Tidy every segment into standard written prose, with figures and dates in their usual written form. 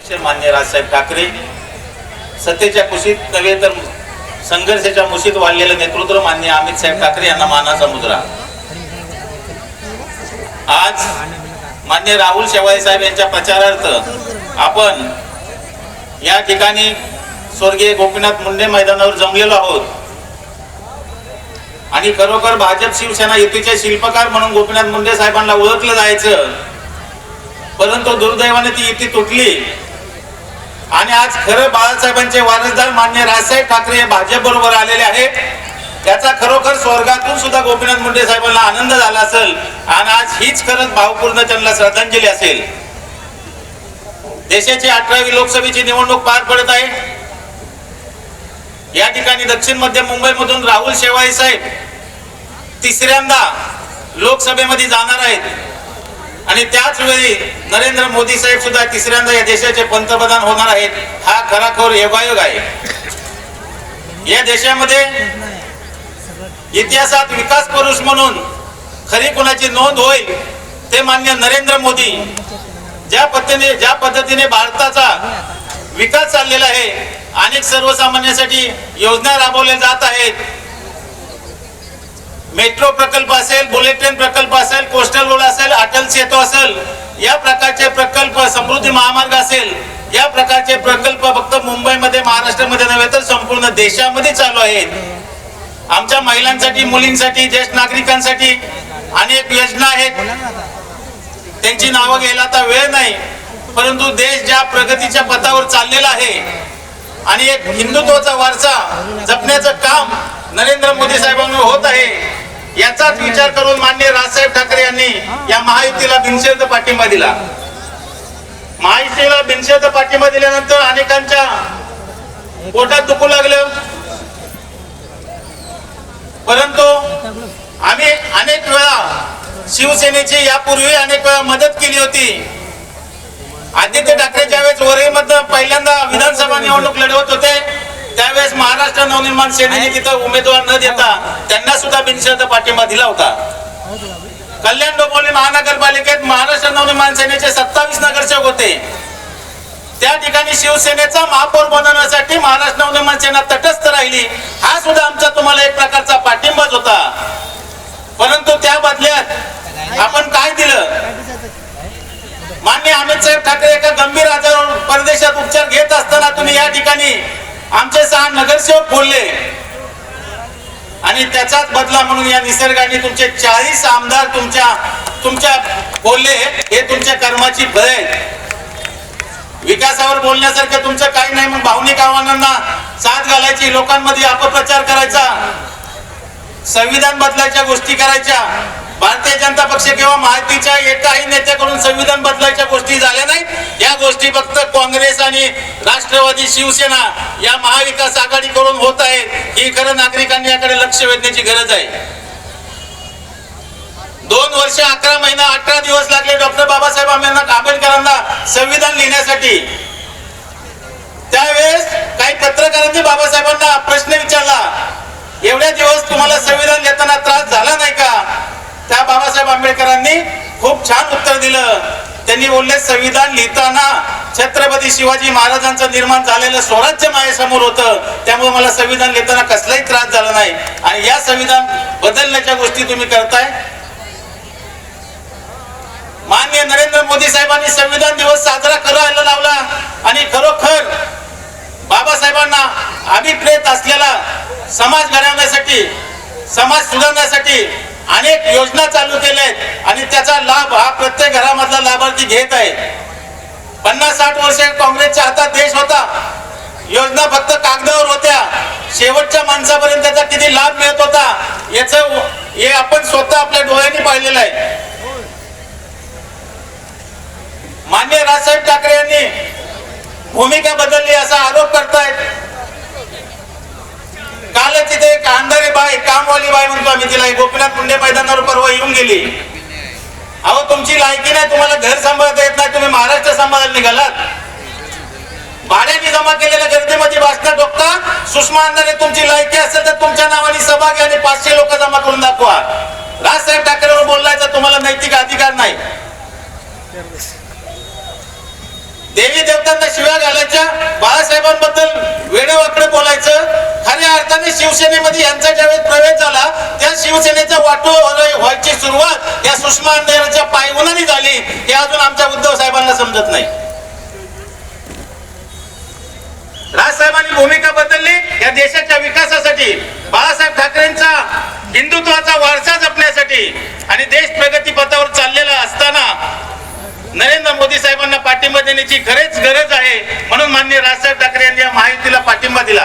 मान्य राजसाहेब ठाकरे सत्तेच्या कुशीत नव्हे तर संघर्षाच्या मुशीत वाढलेलं नेतृत्व मान्य अमित साहेब ठाकरे यांना मानाचा मुद्रा. आज मान्य राहुल शेवाळे साहेब यांच्या प्रचारार्थ आपण या ठिकाणी स्वर्गीय गोपीनाथ मुंडे मैदानावर जमलेलो आहोत आणि खरोखर भाजप शिवसेना युतीचे शिल्पकार म्हणून गोपीनाथ मुंडे साहेबांना ओळखलं जायचं, परंतु दुर्दैवाने ती युती तुटली आणि आज खरं बाळासाहेबांचे वारसदार मान्य राजसाहेब ठाकरे भाजप बरोबर आलेले आहेत. त्याचा खरोखर स्वर्गातून सुद्धा गोपीनाथ मुंडे साहेबांना आनंद झाला असेल आणि आज हीच खरंच भावपूर्ण त्यांना श्रद्धांजली असेल. देशाची 18वी लोकसभेची निवडणूक पार पडत आहे. या ठिकाणी दक्षिण मध्य मुंबईमधून राहुल शेवाळे साहेब तिसऱ्यांदा लोकसभेमध्ये जाणार आहेत आणि त्याच वेळी नरेंद्र मोदी साहेब सुद्धा तिसऱ्यांदा या देशाचे पंतप्रधान होणार आहेत. हा खराखोर योगायोग आहे. या देशामध्ये इतिहासात विकास पुरुष म्हणून खरी कोणाची नोंद होईल ते मान्य नरेंद्र मोदी. ज्या पद्धतीने भारताचा विकास चाललेला आहे, अनेक सर्वसामान्यांसाठी योजना राबवल्या जात आहेत. मेट्रो प्रकल्प असेल, बुलेट ट्रेन प्रकल्प असेल, कोस्टल रोड असेल, अटल सेतू असेल, या प्रकारचे प्रकल्प, समृद्धी महामार्ग असेल, या प्रकारचे प्रकल्प फक्त मुंबईमध्ये महाराष्ट्रामध्ये नव्हे तर संपूर्ण देशामध्ये चालू आहेत. आमच्या महिलांसाठी, मुलींसाठी, ज्येष्ठ नागरिकांसाठी अनेक योजना आहेत. त्यांची नावं घ्यायला आता वेळ नाही, परंतु देश ज्या प्रगतीच्या पथावर चाललेला आहे आणि एक हिंदुत्वाचा वारसा जपण्याचं काम नरेंद्र मोदी साहेबांवर होत आहे, याचाच विचार करून माननीय राजसाहेब ठाकरे यांनी या महायुतीला बिनशर्त पाठिंबा दिला. महायुतीला बिनशर्त पाठिंबा दिल्यानंतर अनेकांच्या पोटात दुखू लागलं, परंतु आम्ही अनेक वेळा शिवसेनेची यापूर्वी अनेक वेळा मदत केली होती. आदित्य ठाकरे ज्यावेळेस वरळीमध्ये पहिल्यांदा विधानसभा निवडणूक लढवत होते त्यावेळेस महाराष्ट्र नवनिर्माण सेनेने तिथं उमेदवार न देता त्यांना सुद्धा बिनशर्त पाठिंबा दिला होता. कल्याण डोंबिवली महानगरपालिकेत महाराष्ट्र नवनिर्माण सेनेचे 27 नगरसेवक होते. त्या ठिकाणी शिवसेनेचा महापौर बनवण्यासाठी महाराष्ट्र नवनिर्माण सेना तटस्थ राहिली. हा सुद्धा आमचा तुम्हाला एक प्रकारचा पाठिंबाच होता. परंतु त्या बदल्यात आपण काय दिलं? माननीय अमित साहेब ठाकरे एका गंभीर आजारावर परदेशात उपचार घेत असताना तुम्ही या ठिकाणी आमचे 6 नगरसेवक बोलले आणि त्याचाच बदला म्हणून या निसर्गाने तुमचे 40 आमदार तुमच्या बोलले. हे तुमच्या कर्माची फळ आहे. विकासावर बोलण्यासारखं तुमचं काही नाही, मग भावनिक आव्हानांना साथ घालायची, लोकांमध्ये अपप्रचार करायचा, संविधान बदलायच्या गोष्टी करायच्या. भारतीय जनता पक्ष किंवा महायुतीच्या एकाही नेत्याकडून संविधान बदलायच्या गोष्टी झाल्या नाहीत. या गोष्टी फक्त काँग्रेस आणि राष्ट्रवादी शिवसेना या महाविकास आघाडी करून होत आहेत. ही खरं नागरिकांनी याकडे लक्ष वेधण्याची गरज आहे. 2 वर्ष 11 महिना 18 दिवस लागले डॉक्टर बाबासाहेब आंबेडकरांना संविधान लिहिण्यासाठी. त्यावेळेस काही पत्रकारांनी बाबासाहेबांना प्रश्न विचारला, एवढ्या दिवस तुम्हाला संविधान लिहिताना त्रास झाला नाही का? त्या बाबासाहेब आंबेडकरांनी खूप छान उत्तर दिलं. त्यांनी बोलले, संविधान लिहिताना छत्रपती शिवाजी महाराजांचं निर्माण झालेलं स्वराज्य माझ्यासमोर होतं, त्यामुळे मला संविधान लिहिताना कसलाही त्रास झाला नाही. आणि या संविधान बदलण्याच्या गोष्टी तुम्ही करताय. माननीय नरेंद्र मोदी साहेबांनी संविधान दिवस साजरा करायला लावला आणि खरोखर बाबासाहेबांना अभिप्रेत असलेला समाज घडवण्यासाठी, समाज सुधारण्यासाठी अनेक योजना चालू केल्या आहेत आणि त्याचा लाभ हा प्रत्येक घरामधला लाभार्थी घेत आहे. 50-60 वर्ष काँग्रेसच्या हातात देश होता. योजना फक्त कागदावर होत्या. शेवटच्या माणसापर्यंत त्याचा किती लाभ मिळत होता हे आपण स्वतः आपल्या डोळ्यांनी पाहिलेलं आहे. माननीय राजसाहेब ठाकरे यांनी भूमिका बदलली असा आरोप करतायत. कालच तिथे एक अंधारी बाई, कामवाली बाई म्हणतो आम्ही तिला, गोपीनाथ मुंडे मैदानावर परवा येऊन गेली. अहो तुमची लायकी नाही, तुम्हाला घर सांभाळता येत नाही, तुम्ही महाराष्ट्र सांभाळायला निघालात. भाड्याने जमा केलेल्या गर्दीमध्ये भाषण ठोकता. सुषमा अंधारे तुमची लायकी असेल तर तुमच्या नावाने सभा घ्या आणि 500 लोक जमा करून दाखवा. राजसाहेब ठाकरेवर बोलायचा तुम्हाला नैतिक अधिकार नाही. देवी देवतांना शिव्या घालायच्या, बाळासाहेबांबद्दल वेडेवाकडे बोलायचं. खऱ्या अर्थाने शिवसेनेमध्ये यांचा ज्यावेळेस प्रवेश झाला त्या शिवसेनेचा वाटो व्हायची सुरुवात या सुषमा अंधारेच्या पायगुणाने झाली, हे अजून आमच्या उद्धव साहेबांना समजत नाही. राजसाहेबांनी भूमिका बदलली या देशाच्या विकासासाठी, बाळासाहेब ठाकरेंचा हिंदुत्वाचा वारसा जपण्यासाठी. आणि देश प्रगती पथावर चाललेला असताना नरेंद्र मोदी साहेबांना पाठिंबा देण्याची खरेच गरज आहे, म्हणून माननीय राजसाहेब ठाकरे यांनी या महायुतीला पाठिंबा दिला.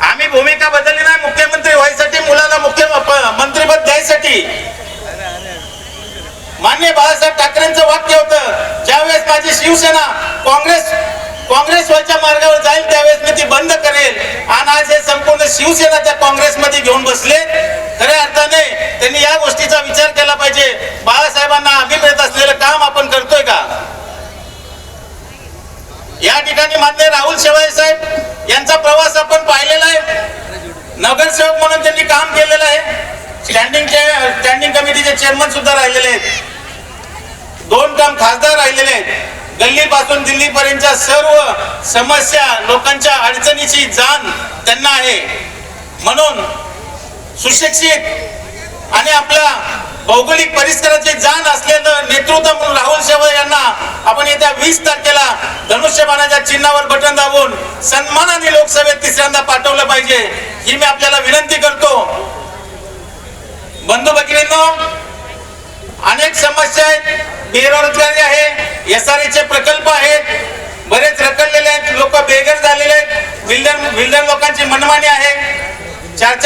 आम्ही भूमिका बदलली नाही मुख्यमंत्री व्हायसाठी, मुलाला मुख्यमंत्रीपद द्यायसाठी. माननीय बाळासाहेब ठाकरेंचं वाक्य होतं, ज्यावेळेस माझी शिवसेना काँग्रेस व्हायच्या मार्गावर जाईल त्यावेळेस मी ती बंद करेल. आणि आज हे संपूर्ण शिवसेना त्या काँग्रेसमध्ये घेऊन बसले. खऱ्या अर्थाने त्यांनी या गोष्टीचा विचार केला पाहिजे, बाळासाहेबांना अभिप्रेत असलेलं काम आपण करतोय का. या ठिकाणी माननीय राहुल शेवाळे साहेब यांचा प्रवास आपण पाहिलेला आहे. नगरसेवक म्हणून त्यांनी काम केलेलं आहे. स्टँडिंग कमिटीचे चेअरमन सुद्धा राहिलेले आहेत. 2 टर्म खासदार राहिलेले आहेत. गल्लीपासून दिल्लीपर्यंतच्या सर्व समस्या लोकांच्या अडचणीची जाण त्यांना आहे. म्हणून सुशिक्षित आणि आपल्या भौगोलिक परिसराची जाण असलेलं नेतृत्व म्हणून राहुल शेवाळे यांना आपण येत्या 20 तारखेला धनुष्यबाणाच्या चिन्हावर बटन दाबून सन्मानाने लोकसभेत 3ऱ्यांदा पाठवलं पाहिजे, ही मी आपल्याला विनंती करतो. बंधू भगिनींनो, अनेक समस्या आहेत. बेरोजगारी आहे, SRA प्रकल्प आहेत, बरेच रखडलेले आहेत, लोक बेघर झालेले आहेत, बिल्डर लोकांची मनमानी आहे. 4